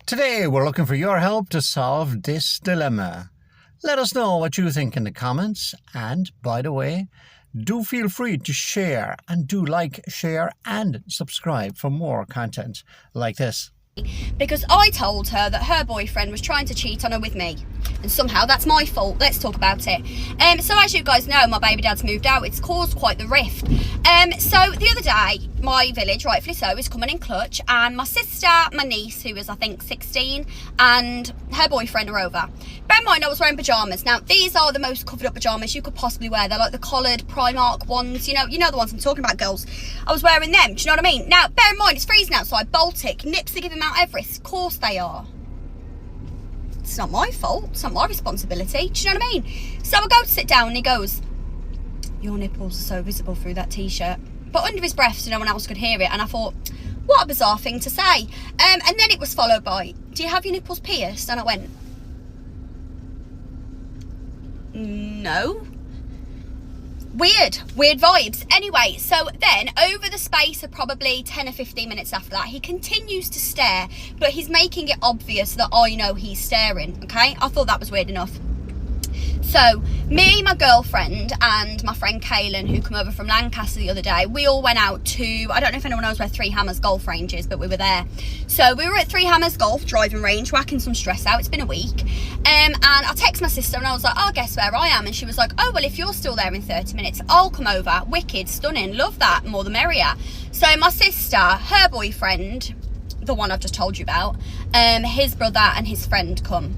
Today we're looking for your help to solve this dilemma. Let us know what you think in the comments, and by the way, do feel free to share, and do like, share and subscribe for more content like this. Because I told her that her boyfriend was trying to cheat on her with me, and somehow that's my fault. Let's talk about it. So as you guys know, my baby dad's moved out. It's caused quite the rift. So the other day, my village, rightfully so, is coming in clutch, and my sister, my niece, who was I think 16, and her boyfriend are over. Bear in mind I was wearing pyjamas. Now these are the most covered up pyjamas you could possibly wear. They're like the collared Primark ones, you know the ones I'm talking about, girls. I was wearing them, do you know what I mean? Now bear in mind it's freezing outside, Baltic, nips are giving Mount Everest, of course they are. It's not my fault, it's not my responsibility, do you know what I mean? So I go to sit down and he goes, "Your nipples are so visible through that t-shirt." But under his breath so no one else could hear it, and I thought, what a bizarre thing to say. And then it was followed by, "Do you have your nipples pierced?" And I went, "No." Weird vibes. Anyway, so then over the space of probably 10 or 15 minutes after that, he continues to stare, but he's making it obvious that I know he's staring, okay? I thought that was weird enough. So me, my girlfriend, and my friend Kaylin, who came over from Lancaster the other day, we all went out to, I don't know if anyone knows where Three Hammers golf range is, but we were there. So we were at Three Hammers golf driving range, whacking some stress out. It's been a week. And I text my sister and I was like, "Oh, guess where I am?" And she was like, "Oh, well, if you're still there in 30 minutes, I'll come over." Wicked, stunning, love that, more the merrier. So my sister, her boyfriend, the one I've just told you about, his brother and his friend come.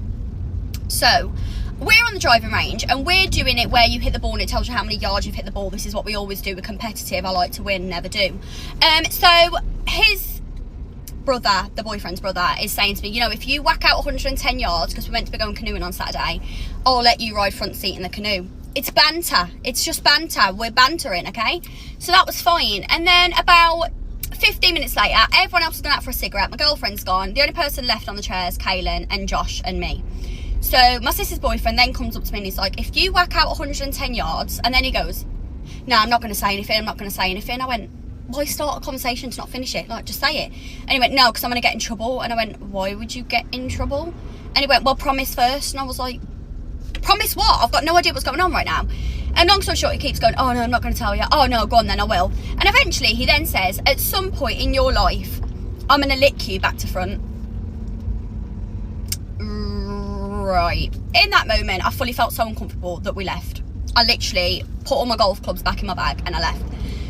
So we're on the driving range and we're doing it where you hit the ball and it tells you how many yards you've hit the ball. This is what we always do. We're competitive. I like to win, never do. So his brother, the boyfriend's brother, is saying to me, "You know, if you whack out 110 yards, because we're meant to be going canoeing on Saturday, I'll let you ride front seat in the canoe." It's banter. It's just banter. We're bantering, okay? So that was fine. And then about 15 minutes later, everyone else has gone out for a cigarette. My girlfriend's gone. The only person left on the chair is Kaylin and Josh and me. So my sister's boyfriend then comes up to me and he's like, "If you whack out 110 yards, and then he goes, "No, I'm not going to say anything, I'm not going to say anything." I went, "Why start a conversation to not finish it? Like, just say it." And he went, "No, because I'm going to get in trouble." And I went, "Why would you get in trouble?" And he went, "Well, promise first." And I was like, "Promise what? I've got no idea what's going on right now." And long story short, he keeps going, "Oh no, I'm not going to tell you." "Oh no, go on then, I will." And eventually he then says, "At some point in your life, I'm going to lick you back to front." Right. In that moment, I fully felt so uncomfortable that we left. I literally put all my golf clubs back in my bag and I left.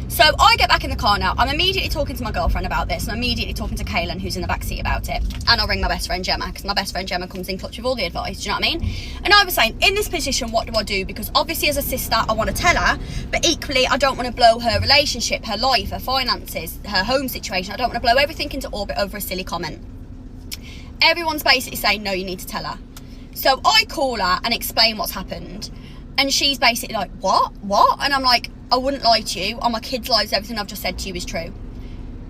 So I get back in the car now. I'm immediately talking to my girlfriend about this, and I'm immediately talking to Kaylin, who's in the backseat, about it. And I'll ring my best friend Gemma, because my best friend Gemma comes in clutch with all the advice. Do you know what I mean? And I was saying, in this position, what do I do? Because obviously as a sister, I want to tell her, but equally I don't want to blow her relationship, her life, her finances, her home situation. I don't want to blow everything into orbit over a silly comment. Everyone's basically saying, "No, you need to tell her." So I call her and explain what's happened, and she's basically like, what? And I'm like, "I wouldn't lie to you. On my kids' lives, everything I've just said to you is true."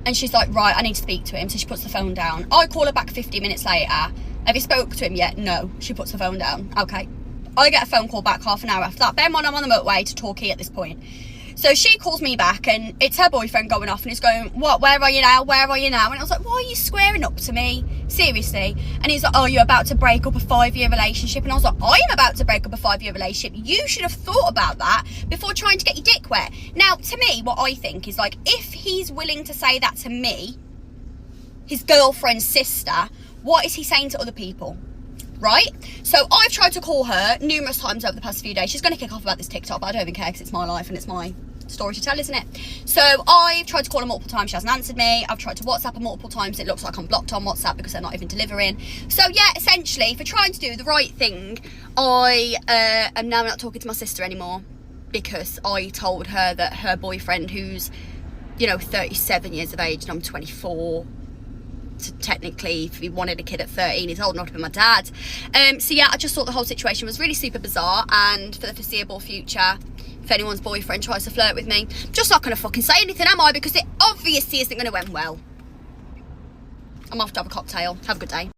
And she's like, "Right, I need to speak to him." So she puts the phone down. I call her back 15 minutes later. "Have you spoke to him yet?" "No." She puts the phone down. Okay. I get a phone call back half an hour after that. Bear in mind, I'm on the motorway to Torquay at this point. So she calls me back and it's her boyfriend going off and he's going, "What, where are you now? Where are you now?" And I was like, "Why are you squaring up to me? Seriously?" And he's like, "Oh, you're about to break up a 5-year relationship." And I was like, "I am about to break up a 5-year relationship. You should have thought about that before trying to get your dick wet." Now, to me, what I think is, like, if he's willing to say that to me, his girlfriend's sister, what is he saying to other people? Right? So I've tried to call her numerous times over the past few days. She's going to kick off about this TikTok, but I don't even care because it's my life and it's my story to tell, isn't it? So I've tried to call her multiple times. She hasn't answered me. I've tried to WhatsApp her multiple times. It looks like I'm blocked on WhatsApp because they're not even delivering. So yeah, essentially, for trying to do the right thing, I am now not talking to my sister anymore, because I told her that her boyfriend, who's, 37 years of age and I'm 24, so technically, if he wanted a kid at 13, he's old enough to be my dad. So yeah, I just thought the whole situation was really super bizarre, and for the foreseeable future, if anyone's boyfriend tries to flirt with me, I'm just not going to fucking say anything, am I? Because it obviously isn't going to end well. I'm off to have a cocktail. Have a good day.